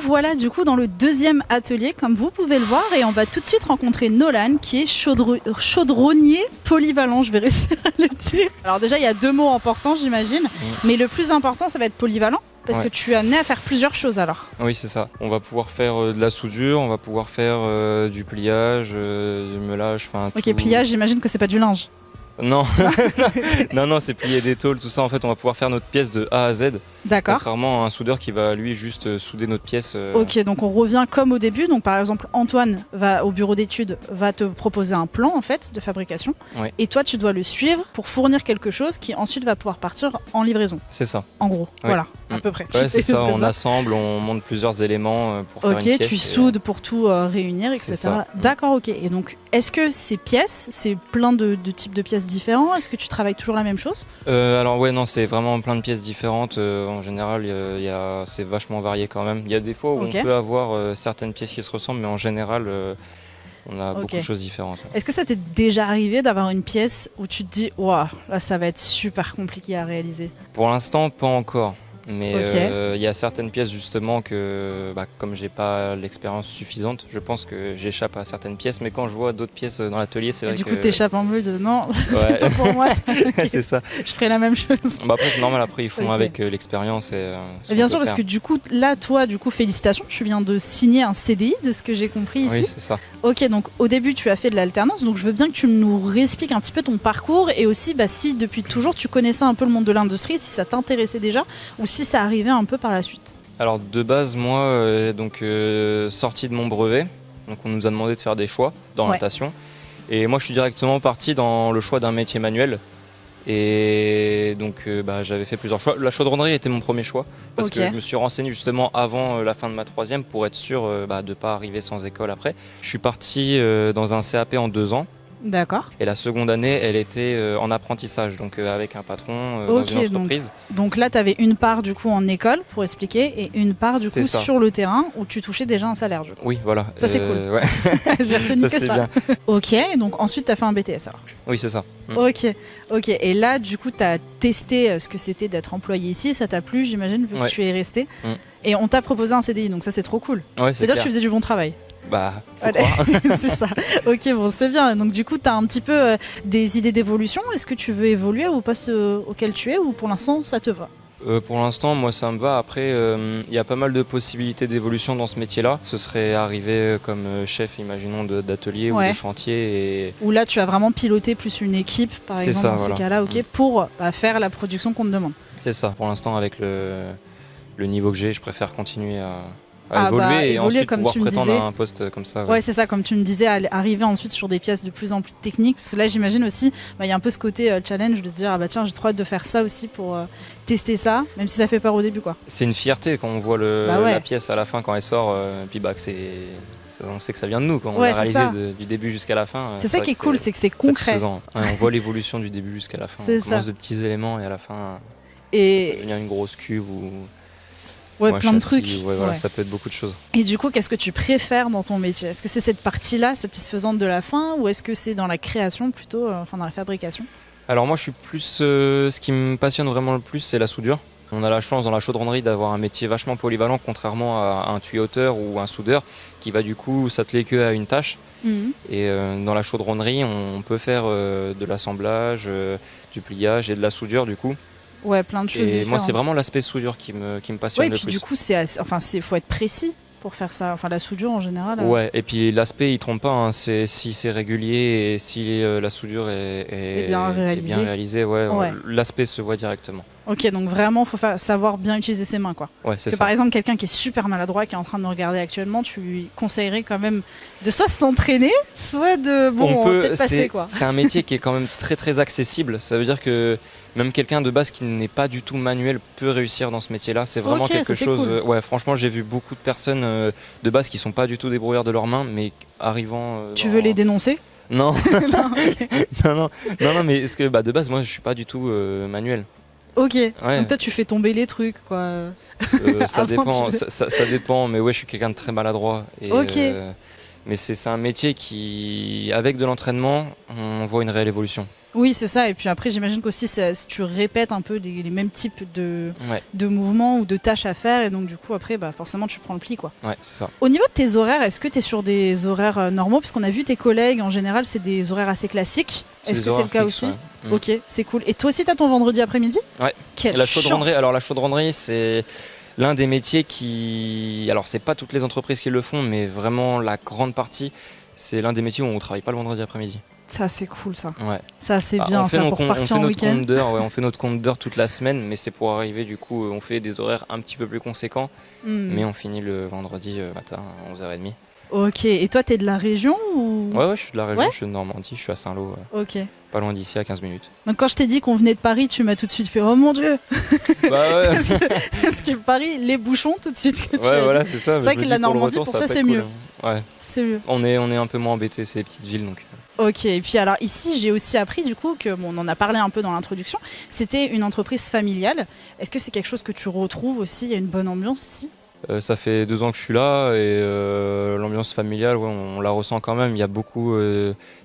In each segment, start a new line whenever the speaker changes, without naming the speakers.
voilà du coup dans le deuxième atelier comme vous pouvez le voir et on va tout de suite rencontrer Nolan qui est chaudronnier polyvalent, je vais réussir à le dire. Alors déjà il y a 2 mots importants j'imagine, mais le plus important ça va être polyvalent parce que tu es amené à faire plusieurs choses alors.
Oui c'est ça, on va pouvoir faire de la soudure, on va pouvoir faire du pliage, du meulage,
Ok,
tout.
pliage j'imagine que c'est pas du linge.
Non, non, c'est plier des tôles, tout ça. En fait, on va pouvoir faire notre pièce de A à Z.
D'accord.
Contrairement à un soudeur qui va lui juste souder notre pièce.
Ok, donc on revient comme au début. Donc par exemple, Antoine va au bureau d'études, va te proposer un plan en fait de fabrication.
Ouais.
Et toi, tu dois le suivre pour fournir quelque chose qui ensuite va pouvoir partir en livraison.
C'est ça.
En gros,
Ouais.
voilà, à peu près.
Ouais, c'est ça. On assemble, on monte plusieurs éléments pour faire une pièce.
Ok, tu soudes pour tout réunir, etc.
Ça.
D'accord, ok. Et donc, est-ce que ces pièces, c'est plein de types de pièces différents? Est-ce que tu travailles toujours la même chose?
Alors ouais, non, c'est vraiment plein de pièces différentes. En général, c'est vachement varié quand même. Il y a des fois où on peut avoir certaines pièces qui se ressemblent, mais en général, on a beaucoup de choses différentes.
Est-ce que ça t'est déjà arrivé d'avoir une pièce où tu te dis, waouh, là ça va être super compliqué à réaliser?
Pour l'instant, pas encore. Mais il y a certaines pièces justement que, comme j'ai pas l'expérience suffisante, je pense que j'échappe à certaines pièces. Mais quand je vois d'autres pièces dans l'atelier, c'est vrai que...
Du coup, t'échappes un peu de non,
ouais.
c'est pas pour moi. Okay.
C'est ça.
Je ferai la même chose.
Après, c'est normal. Après, ils font avec l'expérience. Et
bien sûr, parce que du coup, là, toi, félicitations, tu viens de signer un CDI, de ce que j'ai compris ici.
Oui, c'est ça.
Ok, donc au début, tu as fait de l'alternance. Donc, je veux bien que tu nous réexpliques un petit peu ton parcours et aussi si depuis toujours tu connaissais un peu le monde de l'industrie, si ça t'intéressait déjà ou si ça arrivait un peu par la suite.
Alors de base, moi, sorti de mon brevet, donc on nous a demandé de faire des choix d'orientation. Et moi, je suis directement parti dans le choix d'un métier manuel. Et donc j'avais fait plusieurs choix. La chaudronnerie était mon premier choix parce que je me suis renseigné justement avant la fin de ma 3e pour être sûr de ne pas arriver sans école après. Je suis parti dans un CAP en 2 ans.
D'accord.
Et la seconde année, elle était en apprentissage, donc avec un patron dans une entreprise.
Donc là, tu avais une part du coup en école pour expliquer et une part du coup sur le terrain où tu touchais déjà un salaire. Du coup.
Oui, voilà.
Ça c'est cool.
Ouais.
J'ai retenu que ça.
Bien.
Ok, donc ensuite tu as fait un BTS alors.
Oui, c'est ça.
Ok. Et là, du coup, tu as testé ce que c'était d'être employé ici. Ça t'a plu, j'imagine, vu que tu es resté. Et on t'a proposé un CDI, donc ça c'est trop cool.
Ouais,
c'est-à-dire que tu faisais du bon travail.
Faut croire.
C'est ça. Ok, bon, c'est bien. Donc du coup, tu as un petit peu des idées d'évolution. Est-ce que tu veux évoluer au poste auquel tu es ou pour l'instant, ça te va?
Pour l'instant, moi, ça me va. Après, il y a pas mal de possibilités d'évolution dans ce métier-là. Ce serait arriver comme chef, imaginons, d'atelier ou de chantier. Et...
Ou là, tu as vraiment piloté plus une équipe, par exemple, dans ces cas-là, pour faire la production qu'on te demande.
C'est ça. Pour l'instant, avec le niveau que j'ai, je préfère continuer à évoluer et ensuite
comme
pouvoir
tu me
prétendre
disais.
à un poste comme ça.
Ouais, c'est ça, comme tu me disais, arriver ensuite sur des pièces de plus en plus techniques. Parce que là, j'imagine aussi, il y a un peu ce côté challenge de se dire, tiens, j'ai trop hâte de faire ça aussi pour tester ça, même si ça fait peur au début, quoi.
C'est une fierté quand on voit la pièce à la fin quand elle sort, puis on sait que ça vient de nous, quand on l'a réalisé du début jusqu'à la fin.
C'est ça qui est cool, c'est que c'est concret.
On voit l'évolution du début jusqu'à la fin. On commence de petits éléments et à la fin, devenir une grosse cuve ou...
plein de trucs.
Ça peut être beaucoup de choses.
Et du coup, qu'est-ce que tu préfères dans ton métier? Est-ce que c'est cette partie-là satisfaisante de la fin ou est-ce que c'est dans la création plutôt, dans la fabrication?
Alors moi, je suis plus... ce qui me passionne vraiment le plus, c'est la soudure. On a la chance dans la chaudronnerie d'avoir un métier vachement polyvalent, contrairement à un tuyauteur ou un soudeur qui va du coup s'atteler que à une tâche. Et dans la chaudronnerie, on peut faire de l'assemblage, du pliage et de la soudure du coup.
Ouais, plein de choses différentes.
Moi, c'est vraiment l'aspect soudure qui me passionne le plus.
Et puis du coup, faut être précis pour faire ça. Enfin, la soudure en général.
Ouais, et puis l'aspect, il trompe pas. Si c'est régulier et si la soudure est bien réalisée, l'aspect se voit directement. Ok,
donc vraiment, faut savoir bien utiliser ses mains, quoi.
Ouais, c'est ça.
Par exemple, quelqu'un qui est super maladroit, qui est en train de nous regarder actuellement, tu lui conseillerais quand même de soit s'entraîner, soit de peut-être passer, quoi.
C'est un métier qui est quand même très très accessible. Ça veut dire que même quelqu'un de base qui n'est pas du tout manuel peut réussir dans ce métier-là. C'est vraiment quelque chose. Cool. Ouais, franchement, j'ai vu beaucoup de personnes de base qui sont pas du tout débrouillards de leurs mains, mais arrivant.
Tu veux les dénoncer?
Non. non, mais est-ce que de base, moi, je suis pas du tout manuel.
Ok. Donc toi, tu fais tomber les trucs, quoi.
Ça dépend. Ça dépend, mais ouais, je suis quelqu'un de très maladroit. Et, mais c'est un métier qui, avec de l'entraînement, on voit une réelle évolution.
Oui, c'est ça. Et puis après, j'imagine qu'aussi, si tu répètes un peu les mêmes types
Ouais,
de mouvements ou de tâches à faire, et donc du coup, après, forcément, tu prends le pli, quoi.
ouais, c'est ça.
Au niveau de tes horaires, est-ce que tu es sur des horaires normaux? Parce qu'on a vu tes collègues, en général, c'est des horaires assez classiques. Est-ce que c'est le cas aussi?
Ouais.
Ok, c'est cool. Et toi aussi, tu as ton vendredi après-midi?
Ouais.
Quelle
La
chance.
chaudronnerie, alors la chaudronnerie, c'est l'un des métiers qui... Alors, c'est pas toutes les entreprises qui le font, mais vraiment la grande partie, c'est l'un des métiers où on travaille pas le vendredi après-midi.
Ça, c'est cool, ça.
Ouais.
Ça, c'est
Bah,
bien,
on fait
ça,
nos
pour
com- on
partir
fait
en
notre
week-end.
compte d'heures, ouais, on fait notre compte d'heures toute la semaine, mais c'est pour arriver, du coup, on fait des horaires un petit peu plus conséquents, mais on finit le vendredi matin à 11h30.
Ok, et toi, t'es de la région ou...
Ouais, je suis de la région,
Ouais.
je suis de Normandie, je suis à Saint-Lô,
Ok.
pas loin d'ici, à 15 minutes.
Donc quand je t'ai dit qu'on venait de Paris, tu m'as tout de suite fait « Oh mon Dieu !»
Bah ouais,
Parce que Paris, les bouchons, tout de suite que tu as
ouais,
dit.
voilà, c'est ça.
C'est vrai que la Normandie, pour ça, c'est mieux.
Ouais,
C'est mieux.
on est un peu moins embêtés, ces petites villes, donc.
Ok, et puis alors ici, j'ai aussi appris du coup que, bon, on en a parlé un peu dans l'introduction, c'était une entreprise familiale. Est-ce que c'est quelque chose que tu retrouves aussi? Il y a une bonne ambiance ici?
Ça fait 2 ans que je suis là et l'ambiance familiale, ouais, on la ressent quand même. Il y a beaucoup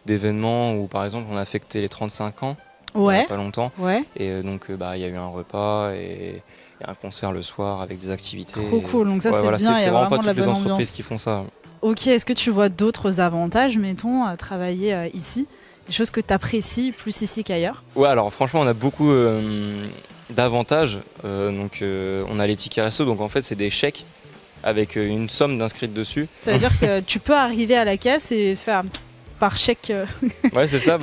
d'événements où, par exemple, on a fêté les 35 ans il y a
Ouais,
pas longtemps.
ouais.
Et donc, il y a eu un repas et un concert le soir avec des activités.
Trop cool, donc ça
Ouais,
c'est
voilà,
bien, il y
c'est
a
vraiment
vraiment
pas
de la
toutes les
bonne
entreprises
ambiance.
qui font ça.
Ok, est-ce que tu vois d'autres avantages, mettons, à travailler ici? Des choses que tu apprécies plus ici qu'ailleurs?
Ouais, alors franchement, on a beaucoup d'avantages. On a les tickets resto, donc en fait, c'est des chèques avec une somme d'inscrite dessus.
Ça veut dire que tu peux arriver à la caisse et faire par chèque.
Ouais, c'est ça.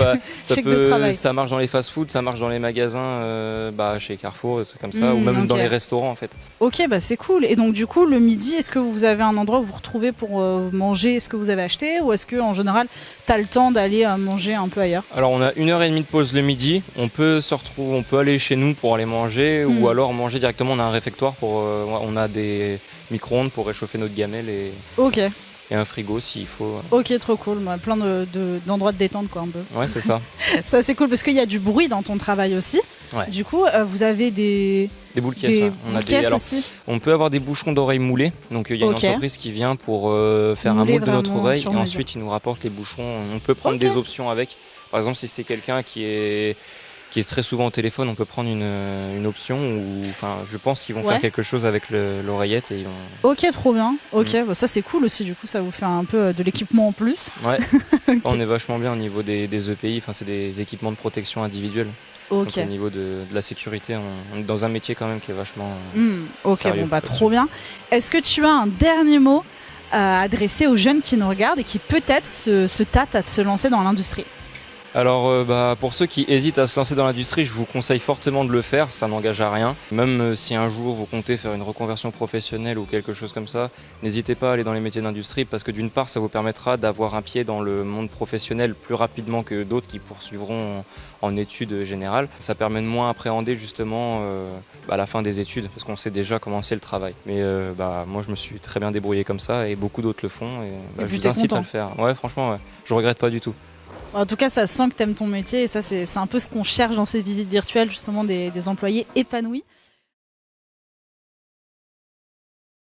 Chèque de travail.
Ça marche dans les fast-food, ça marche dans les magasins, chez Carrefour, c'est comme ça, ou même dans
ok.
les restaurants en fait.
Ok, c'est cool. Et donc du coup, le midi, est-ce que vous avez un endroit où vous retrouvez pour manger ce que vous avez acheté, ou est-ce que en général, tu as le temps d'aller manger un peu ailleurs?
Alors on a 1h30 de pause le midi. On peut on peut aller chez nous pour aller manger, ou alors manger directement. On a un réfectoire on a des micro-ondes pour réchauffer notre gamelle
Ok,
et un frigo s'il faut.
ok, trop cool. Plein d'endroits de détente, quoi, un peu.
Ouais, c'est ça.
Ça, c'est cool parce qu'il y a du bruit dans ton travail aussi.
Ouais.
Du coup, vous avez des
Des boules caisses. Ouais.
boules caisses
alors,
aussi.
on peut avoir des bouchons d'oreilles moulés. Donc il y a une
Ok.
entreprise qui vient pour faire
Mouler
un moule de notre
vraiment
oreille
sur
et
mesure.
ensuite ils nous rapportent les bouchons. On peut prendre
Ok.
des options avec. Par exemple, si c'est quelqu'un qui est très souvent au téléphone, on peut prendre une option ou je pense qu'ils vont
Ouais.
faire quelque chose avec l'oreillette et ils vont...
Ok, trop bien. Ok, ça c'est cool aussi. Du coup, ça vous fait un peu de l'équipement en plus.
Ouais.
Ok.
On est vachement bien au niveau des EPI, c'est des équipements de protection individuelle.
Ok.
Donc, au niveau de la sécurité, on est dans un métier quand même qui est vachement...
Ok,
sérieux
trop bien. Est-ce que tu as un dernier mot à adresser aux jeunes qui nous regardent et qui peut-être se tâtent à se lancer dans l'industrie?
Alors pour ceux qui hésitent à se lancer dans l'industrie, je vous conseille fortement de le faire, ça n'engage à rien. Même si un jour vous comptez faire une reconversion professionnelle ou quelque chose comme ça, n'hésitez pas à aller dans les métiers d'industrie parce que d'une part ça vous permettra d'avoir un pied dans le monde professionnel plus rapidement que d'autres qui poursuivront en études générales. Ça permet de moins appréhender justement la fin des études parce qu'on sait déjà comment c'est le travail. Mais moi je me suis très bien débrouillé comme ça et beaucoup d'autres le font et
puis
je vous
t'es
incite
content.
à le faire. Ouais, franchement, je regrette pas du tout.
En tout cas, ça sent que tu aimes ton métier et ça, c'est un peu ce qu'on cherche dans ces visites virtuelles, justement, des employés épanouis.